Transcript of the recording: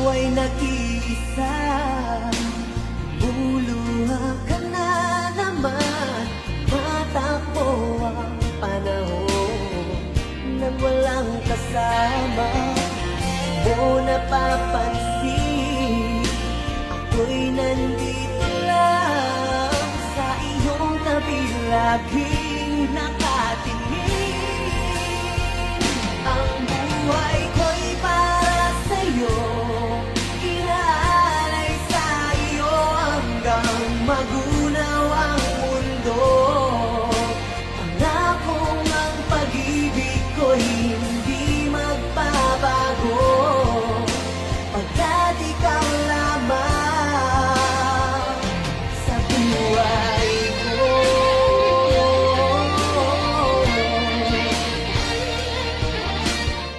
ay nag-iisa. Buluha ka na naman, matakbo ang panahon nang walang kasama. Mo napapansin, ako'y nandito lang sa iyong tabi lagi.